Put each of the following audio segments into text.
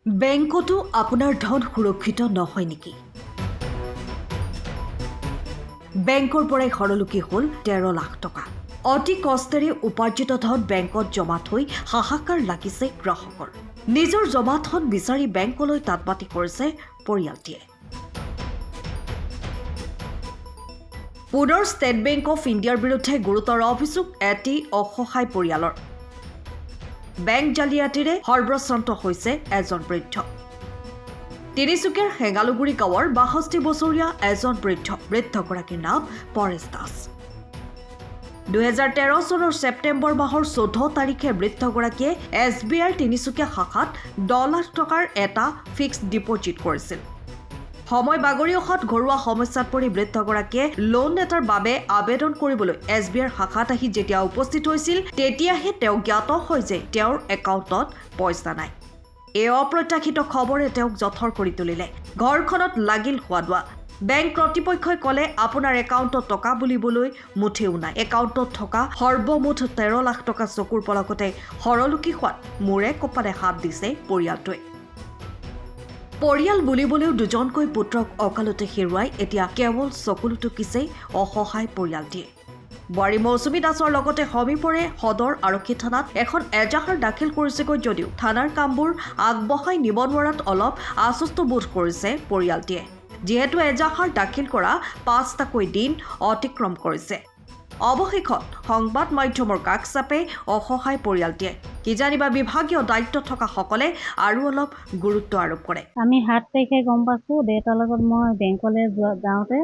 বেংকতো আপোনাৰ ধন সুৰক্ষিত নহয় নেকি? বেংকৰ পৰাই হৰলুকি হ'ল 13 লাখ টকা। অতি কষ্টেৰে উপাৰ্জিত ধন বেংকত জমা থৈ হাহাকাৰ লাগিছে গ্ৰাহকৰ। নিজৰ জমা ধন বিচাৰি বেংকলৈ তাতবাতি কৰিছে পৰিয়ালটিয়ে। পুনৰ ষ্টেট বেংক অফ ইণ্ডিয়াৰ বিৰুদ্ধে গুৰুতৰ অভিযোগ এটি অসহায় পৰিয়ালৰ। বেংক জালিয়াতিৰে সৰ্বশ্ৰান্ত হৈছে এজন বৃদ্ধ। তিনিচুকীয়াৰ হেঙালুগুৰি গাঁৱৰ ৬২ বছৰীয়া এজন বৃদ্ধগৰাকীৰ নাম পৰেশ দাস। ২০১৩ চনৰ ছেপ্টেম্বৰ মাহৰ ১৪ তাৰিখে বৃদ্ধগৰাকীয়ে SBIৰ তিনিচুকীয়া শাখাত ১০ লাখ টকাৰ এটা ফিক্সড ডিপজিট কৰিছিল। সময় বাগৰি অহাত ঘৰুৱা সমস্যাত পৰি বৃদ্ধগৰাকীয়ে লোন এটাৰ বাবে আবেদন কৰিবলৈ SBIৰ শাখাত আহি যেতিয়া উপস্থিত হৈছিল তেতিয়াহে তেওঁ জ্ঞাত হয় যে তেওঁৰ একাউণ্টত পইচা নাই। এই অপ্ৰত্যাশিত খবৰে তেওঁক জঠৰ কৰি তুলিলে। ঘৰখনত লাগিল হোৱা-দোৱা। বেংক কৰ্তৃপক্ষই ক'লে আপোনাৰ একাউণ্টত টকা বুলিবলৈ মুঠেও নাই। একাউণ্টত থকা সৰ্বমুঠ 13 লাখ টকা চকুৰ পলকতে হৰলুকি হোৱাত মূৰে কপালে হাত দিছে পৰিয়ালটোৱে। পৰিয়াল বুলিবলৈও দুজনকৈ পুত্ৰক অকালতে হেৰুৱাই এতিয়া কেৱল চকুলো টুকিছে অসহায় পৰিয়ালটিয়ে। বোৱাৰী মৌচুমী দাসৰ লগতে সমীপৰে সদৰ আৰক্ষী থানাত এখন এজাহাৰ দাখিল কৰিছেগৈ যদিও থানাৰ কামবোৰ আগবঢ়াই নিব নোৱাৰাত অলপ আশ্বস্ত বোধ কৰিছে পৰিয়ালটিয়ে। যিহেতু এজাহাৰ দাখিল কৰা ৫টাকৈ দিন অতিক্ৰম কৰিছে। অৱশেষত সংবাদ মাধ্যমৰ কাষ চাপে অসহায় পৰিয়ালটিয়ে। কিজানিবা বিভাগীয় দায়িত্ব থকা সকলে আৰু অলপ গুৰুত্ব আৰোপ কৰে। আমি ৭ তাৰিখে গম পাইছোঁ, দেউতাৰ লগত মই বেংকলৈ যাওঁতে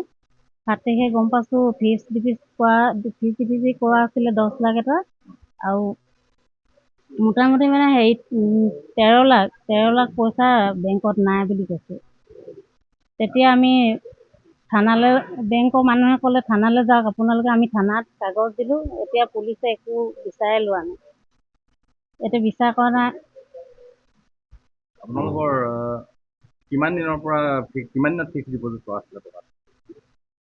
৭ তাৰিখে গম পাইছোঁ ফিক্সড ডিপজিট কৰা আছিলে 10 লাখ এটা, আৰু মোটামুটি মানে 13 লাখ পইচা বেংকত নাই বুলি কৈছে। তেতিয়া আমি থানালৈ, বেংকৰ মানুহে ক'লে থানালৈ যাওক আপোনালোকে। আমি থানাত কাগজ দিলোঁ। এতিয়া পুলিচে একো বিচাৰে লোৱা নাই, এতিয়া বিচাৰ কৰা নাই। আপোনালোকৰ কিমান দিনৰ পৰা কিমান দিনত ফিক্সড ডিপজিট কৰা আছিলে টকা?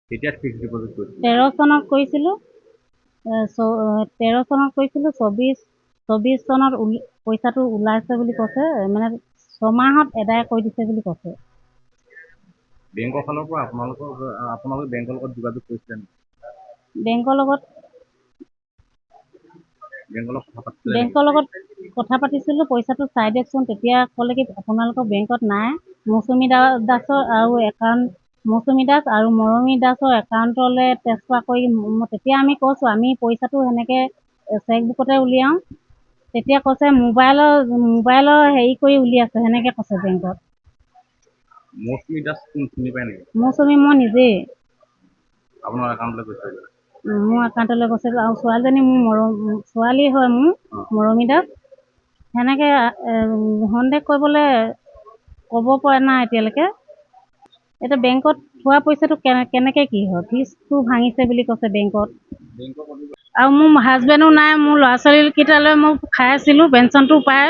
কেতিয়া ফিক্সড ডিপজিট কৰিছিল? 13 চনত কৰিছিলোঁ। 24 চনত পইচাটো ওলাইছে বুলি কৈছে, মানে 6 মাহত এদায় কৰি দিছে বুলি কৈছে। বেংকৰ ফালৰ পৰা আপোনালোকে বেংকৰ লগত যোগাযোগ কৰিছিলে নেকি? বেংকৰ লগত কথা পাতিছিলোঁ, পইচাটো চাই দিয়কচোন। তেতিয়া ক'লে কি আপোনালোকৰ বেংকত নাই, মৌচুমী দাসৰ আৰু মৌচুমী দাস আৰু মৰমী দাসৰ একাউণ্টলৈ ট্ৰেন্সফাৰ কৰি। তেতিয়া আমি কৈছোঁ আমি পইচাটো সেনেকৈ চেকবুকতে উলিয়াওঁ। তেতিয়া কৈছে মোবাইলৰ হেৰি কৰি উলিয়াইছে, সেনেকৈ কৈছে বেংকত। মৌচুমী দাস কোন চিনি পায় নেকি? মৌচুমী মই নিজেই। আপোনাৰ একাউণ্টলৈ গৈছে? মোৰ একাউণ্টলৈ গৈছে, আৰু ছোৱালীজনী মোৰ ছোৱালী হয়, মোৰ মৰমী দাস। সেনেকৈ সন্দেহ কৰিবলৈ ক'ব পৰা নাই এতিয়ালৈকে। এতিয়া বেংকত থোৱা পইচাটো কেনেকৈ কি হয়? ফিজটো ভাঙিছে বুলি কৈছে বেংকত। আৰু মোৰ হাজবেণ্ডো নাই, মোৰ ল'ৰা ছোৱালীকেইটালৈ মই খাই আছিলোঁ, পেঞ্চনটো পায়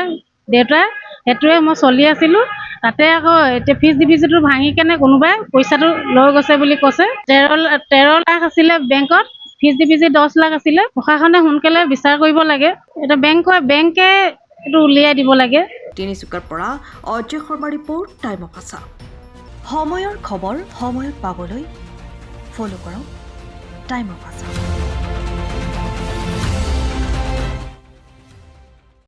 দেউতাই, সেইটোৱে মই চলি আছিলোঁ। তাতে আকৌ এতিয়া ফিক্সড ডিপজিটটো ভাঙি কেনে কোনোবাই পইচাটো লৈ গৈছে বুলি কৈছে। 13 লাখ আছিলে বেংকত, ফিক্সড ডিপজিট 10 লাখ আছিলে। প্ৰশাসনে সোনকালে বিচাৰ কৰিব লাগে। এতিয়া বেংকে এইটো উলিয়াই দিব লাগে। তিনিচুকীয়াৰ পৰা Ajay Sharma report, Time of Assam. সময়ৰ খবৰ সময়ত পাবলৈ ফ'ল' কৰক টাইম অফ আছাম।